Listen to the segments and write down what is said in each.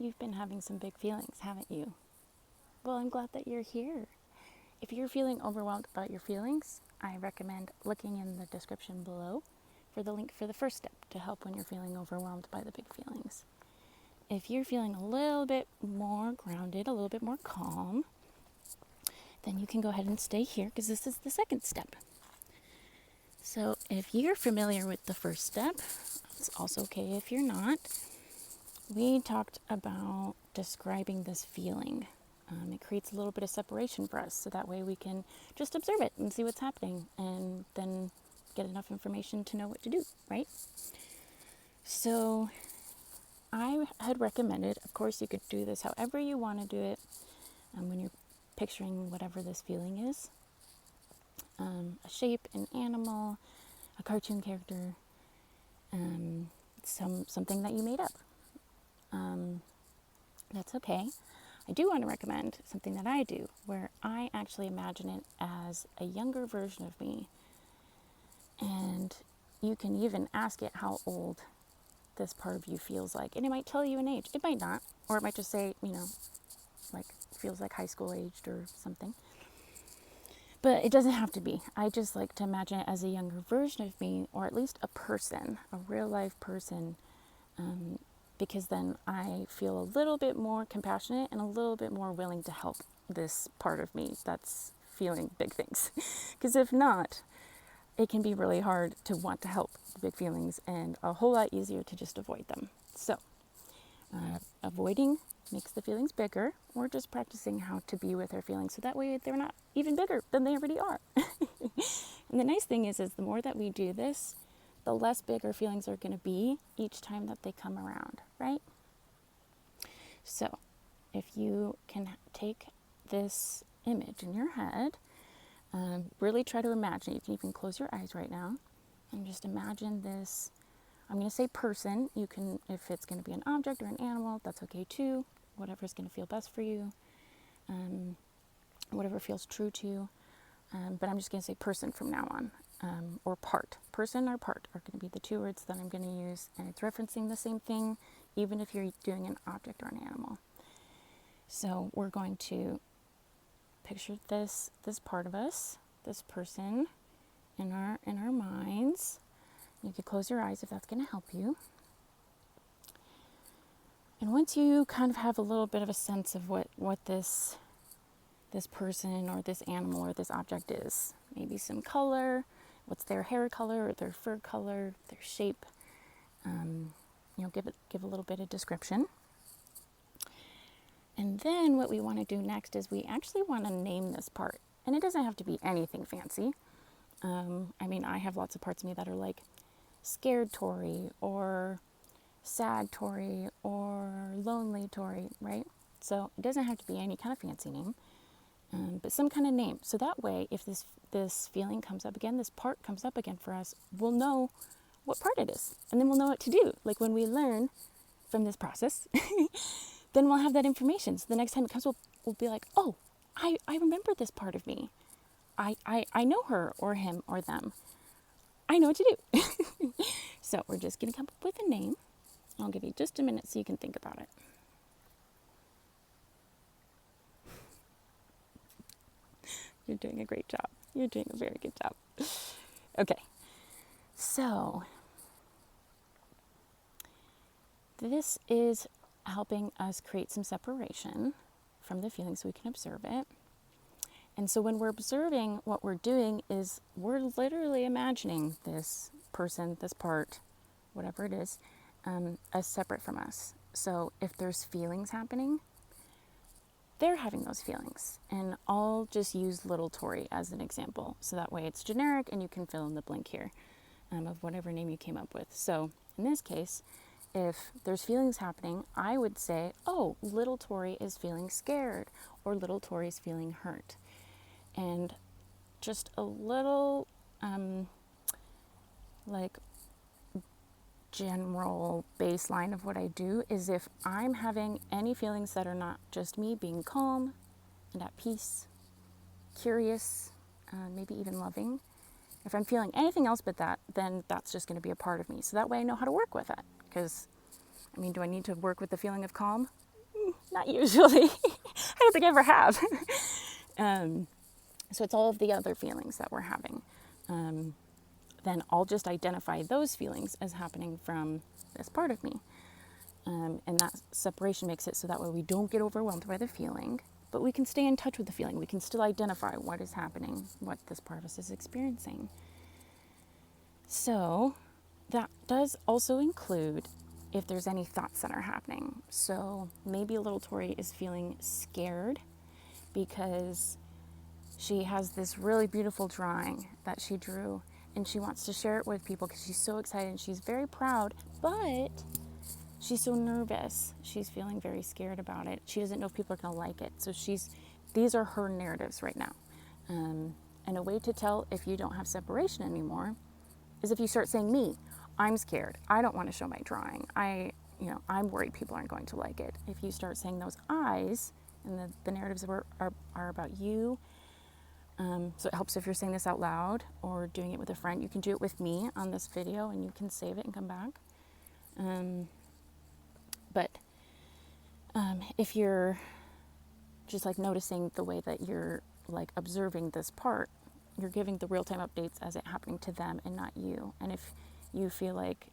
you've been having some big feelings, haven't you? Well, I'm glad that you're here. If you're feeling overwhelmed about your feelings, I recommend looking in the description below for the link for the first step to help when you're feeling overwhelmed by the big feelings. If you're feeling a little bit more grounded, a little bit more calm, then you can go ahead and stay here because this is the second step. So if you're familiar with the first step, it's also okay if you're not. We talked about describing this feeling. It creates a little bit of separation for us, so that way we can just observe it and see what's happening and then get enough information to know what to do, right? So I had recommended, of course you could do this however you want to do it when you're picturing whatever this feeling is. A shape, an animal, a cartoon character, something that you made up. That's okay. I do want to recommend something that I do, where I actually imagine it as a younger version of me. And you can even ask it how old this part of you feels like. And it might tell you an age. It might not. Or it might just say, like feels like high school aged or something. But it doesn't have to be. I just like to imagine it as a younger version of me, or at least a person, a real life person, because then I feel a little bit more compassionate and a little bit more willing to help this part of me that's feeling big things. Because if not, it can be really hard to want to help the big feelings and a whole lot easier to just avoid them. So, avoiding makes the feelings bigger, or just practicing how to be with our feelings so that way they're not even bigger than they already are. And the nice thing is the more that we do this, the less big our feelings are going to be each time that they come around, right? So if you can take this image in your head, really try to imagine. You can even close your eyes right now and just imagine this. I'm going to say person. You can, if it's going to be an object or an animal, that's okay too. Whatever's going to feel best for you, whatever feels true to you. But I'm just going to say person from now on, or part. Person or part are going to be the two words that I'm going to use, and it's referencing the same thing, even if you're doing an object or an animal. So we're going to picture this part of us, this person, in our minds. You could close your eyes if that's going to help you. And once you kind of have a little bit of a sense of what this person or this animal or this object is, maybe some color, what's their hair color or their fur color, their shape, give a little bit of description. And then what we want to do next is we actually want to name this part. And it doesn't have to be anything fancy. I have lots of parts of me that are like scared Tori or sad Tori or lonely Tori, right? So it doesn't have to be any kind of fancy name, but some kind of name. So that way, if this feeling comes up again, this part comes up again for us, we'll know what part it is. And then we'll know what to do. Like when we learn from this process, then we'll have that information. So the next time it comes, we'll be like, oh, I remember this part of me. I know her or him or them. I know what to do. So we're just going to come up with a name. I'll give you just a minute so you can think about it. You're doing a great job. You're doing a very good job. Okay. So this is helping us create some separation from the feeling so we can observe it. And so when we're observing, what we're doing is we're literally imagining this person, this part, whatever it is, as separate from us. So if there's feelings happening, they're having those feelings. And I'll just use little Tori as an example. So that way it's generic and you can fill in the blank here of whatever name you came up with. So in this case, if there's feelings happening, I would say, oh, little Tori is feeling scared, or little Tori is feeling hurt. And just a little, general baseline of what I do is if I'm having any feelings that are not just me being calm and at peace, curious, maybe even loving, if I'm feeling anything else but that, then that's just going to be a part of me. So that way I know how to work with it. Because, do I need to work with the feeling of calm? Not usually. I don't think I ever have. So it's all of the other feelings that we're having. Then I'll just identify those feelings as happening from this part of me. And that separation makes it so that way we don't get overwhelmed by the feeling, but we can stay in touch with the feeling. We can still identify what is happening, what this part of us is experiencing. So that does also include if there's any thoughts that are happening. So maybe little Tori is feeling scared because she has this really beautiful drawing that she drew and she wants to share it with people because she's so excited and she's very proud, but she's so nervous. She's feeling very scared about it. She doesn't know if people are going to like it. So these are her narratives right now. And a way to tell if you don't have separation anymore is if you start saying, me, I'm scared. I don't want to show my drawing. I'm worried people aren't going to like it. If you start saying those I's, and the narratives are about you. So it helps if you're saying this out loud or doing it with a friend. You can do it with me on this video and you can save it and come back. But if you're just like noticing the way that you're like observing this part, you're giving the real-time updates as it happening to them and not you. And if you feel like,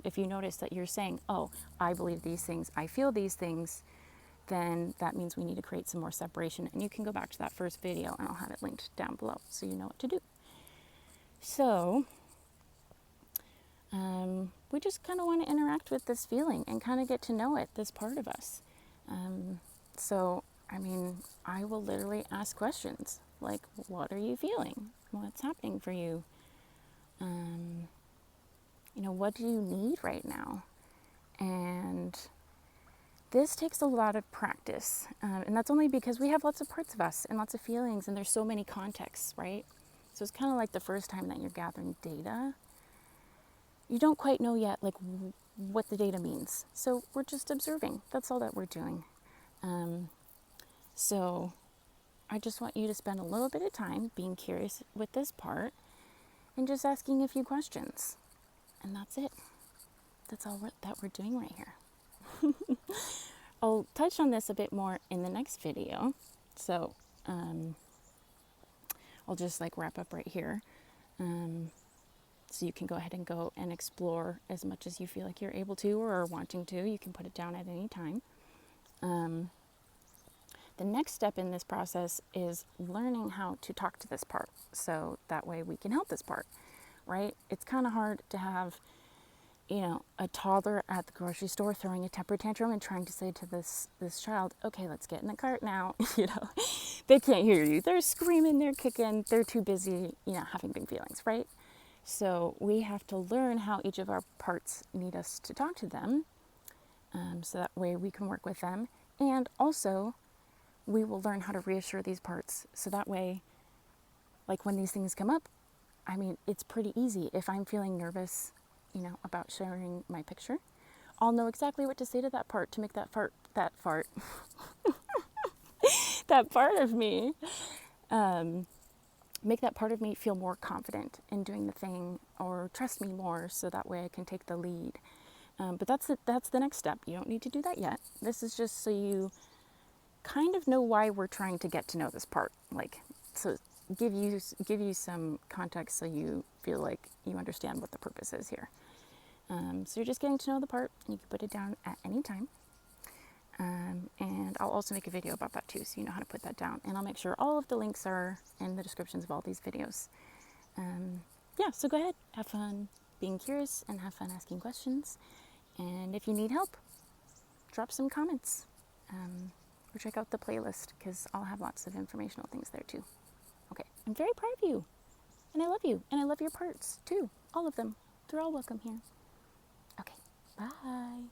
if you notice that you're saying, oh, I believe these things, I feel these things, then that means we need to create some more separation. And you can go back to that first video and I'll have it linked down below so you know what to do. So we just kind of want to interact with this feeling and kind of get to know it, this part of us. I will literally ask questions like, what are you feeling? What's happening for you? What do you need right now? And this takes a lot of practice. And that's only because we have lots of parts of us and lots of feelings and there's so many contexts, right? So it's kind of like the first time that you're gathering data. You don't quite know yet like what the data means. So we're just observing. That's all that we're doing. So I just want you to spend a little bit of time being curious with this part and just asking a few questions. And that's it. That's all that we're doing right here. I'll touch on this a bit more in the next video. So I'll just like wrap up right here. So you can go ahead and go and explore as much as you feel like you're able to or are wanting to. You can put it down at any time. The next step in this process is learning how to talk to this part. So that way we can help this part, right? It's kind of hard to have, a toddler at the grocery store throwing a temper tantrum and trying to say to this child, okay, let's get in the cart now. They can't hear you. They're screaming, they're kicking, they're too busy, having big feelings, right? So we have to learn how each of our parts need us to talk to them. So that way we can work with them. And also we will learn how to reassure these parts. So that way, like when these things come up, it's pretty easy. If I'm feeling nervous, about sharing my picture, I'll know exactly what to say to that part to make that part of me, make that part of me feel more confident in doing the thing or trust me more so that way I can take the lead. But that's the next step. You don't need to do that yet. This is just so you kind of know why we're trying to get to know this part. So give you some context so you feel like you understand what the purpose is here. So you're just getting to know the part and you can put it down at any time. And I'll also make a video about that too, so you know how to put that down. And I'll make sure all of the links are in the descriptions of all these videos. So go ahead, have fun being curious and have fun asking questions. And if you need help, drop some comments. Or check out the playlist because I'll have lots of informational things there too. Okay, I'm very proud of you. And I love you. And I love your parts too. All of them. They're all welcome here. Okay, bye.